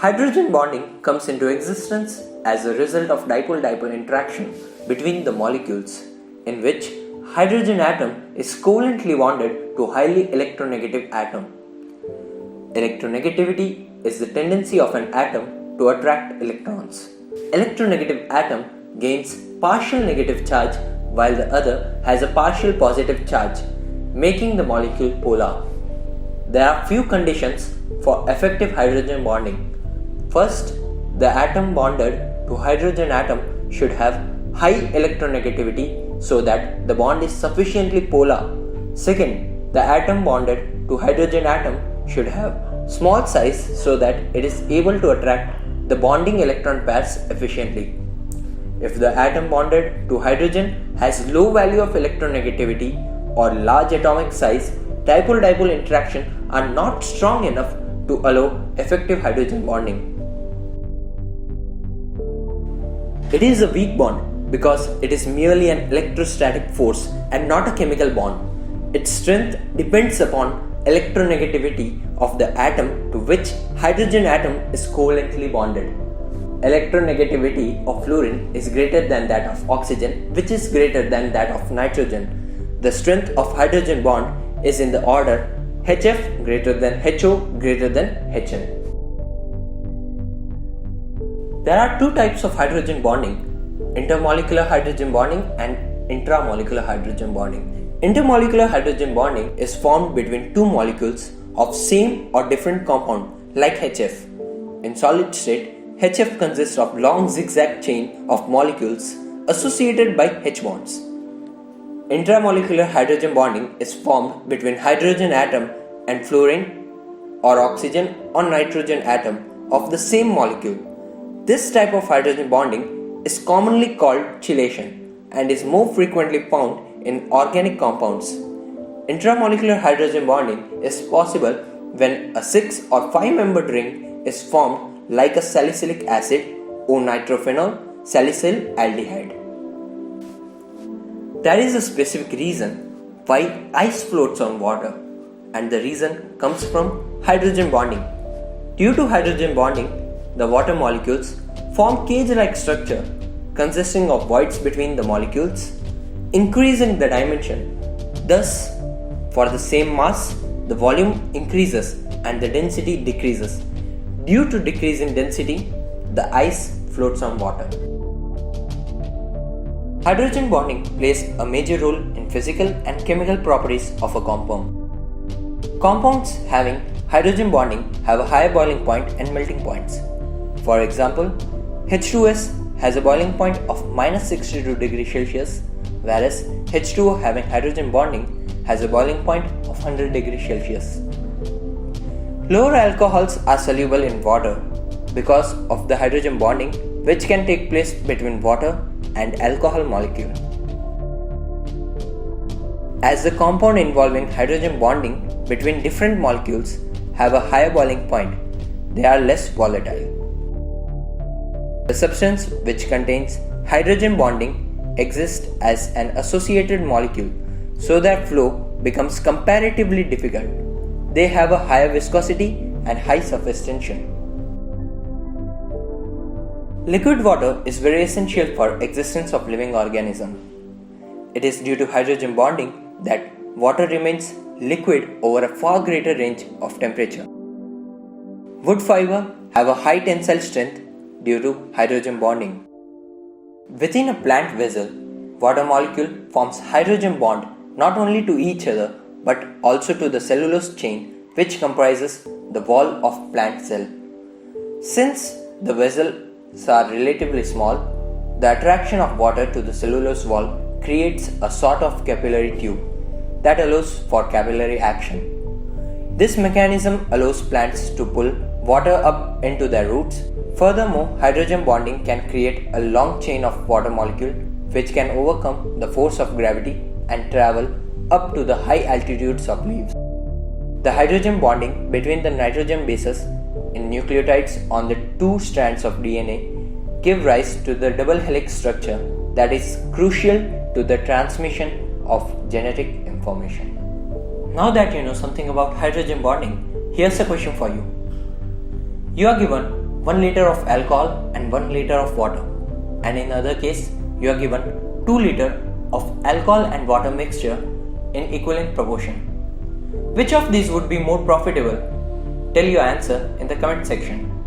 Hydrogen bonding comes into existence as a result of dipole-dipole interaction between the molecules, in which hydrogen atom is covalently bonded to highly electronegative atom. Electronegativity is the tendency of an atom to attract electrons. Electronegative atom gains partial negative charge while the other has a partial positive charge, making the molecule polar. There are few conditions for effective hydrogen bonding. First, the atom bonded to hydrogen atom should have high electronegativity so that the bond is sufficiently polar. Second, the atom bonded to hydrogen atom should have small size so that it is able to attract the bonding electron pairs efficiently. If the atom bonded to hydrogen has low value of electronegativity or large atomic size, dipole-dipole interaction are not strong enough to allow effective hydrogen bonding. It is a weak bond because it is merely an electrostatic force and not a chemical bond. Its strength depends upon electronegativity of the atom to which hydrogen atom is covalently bonded. Electronegativity of fluorine is greater than that of oxygen, which is greater than that of nitrogen. The strength of hydrogen bond is in the order HF greater than HO greater than HN. There are two types of hydrogen bonding: intermolecular hydrogen bonding and intramolecular hydrogen bonding. Intermolecular hydrogen bonding is formed between two molecules of same or different compound like HF. In solid state, HF consists of long zigzag chain of molecules associated by H bonds. Intramolecular hydrogen bonding is formed between hydrogen atom and fluorine or oxygen or nitrogen atom of the same molecule. This type of hydrogen bonding is commonly called chelation and is more frequently found in organic compounds. Intramolecular hydrogen bonding is possible when a 6 or 5 membered ring is formed like a salicylic acid or nitrophenol salicyl aldehyde. There is a specific reason why ice floats on water, and the reason comes from hydrogen bonding. Due to hydrogen bonding, the water molecules form cage-like structure consisting of voids between the molecules, increasing the dimension. Thus, for the same mass, the volume increases and the density decreases. Due to decrease in density, the ice floats on water. Hydrogen bonding plays a major role in physical and chemical properties of a compound. Compounds having hydrogen bonding have a higher boiling point and melting points. For example, H2S has a boiling point of -62 degrees Celsius, whereas H2O having hydrogen bonding has a boiling point of 100 degrees Celsius. Lower alcohols are soluble in water because of the hydrogen bonding which can take place between water and alcohol molecule. As the compound involving hydrogen bonding between different molecules have a higher boiling point, they are less volatile. The substance which contains hydrogen bonding exists as an associated molecule, so their flow becomes comparatively difficult. They have a higher viscosity and high surface tension. Liquid water is very essential for existence of living organism. It is due to hydrogen bonding that water remains liquid over a far greater range of temperature. Wood fiber have a high tensile strength due to hydrogen bonding. Within a plant vessel, water molecule forms hydrogen bond not only to each other but also to the cellulose chain which comprises the wall of plant cell. Since the vessels are relatively small, the attraction of water to the cellulose wall creates a sort of capillary tube that allows for capillary action. This mechanism allows plants to pull water up into their roots. Furthermore, hydrogen bonding can create a long chain of water molecule which can overcome the force of gravity and travel up to the high altitudes of leaves. The hydrogen bonding between the nitrogen bases in nucleotides on the two strands of DNA give rise to the double helix structure that is crucial to the transmission of genetic information. Now that you know something about hydrogen bonding, here's a question for you. You are given 1 liter of alcohol and 1 liter of water, and in other case you are given 2 liter of alcohol and water mixture in equivalent proportion. Which of these would be more profitable? Tell your answer in the comment section.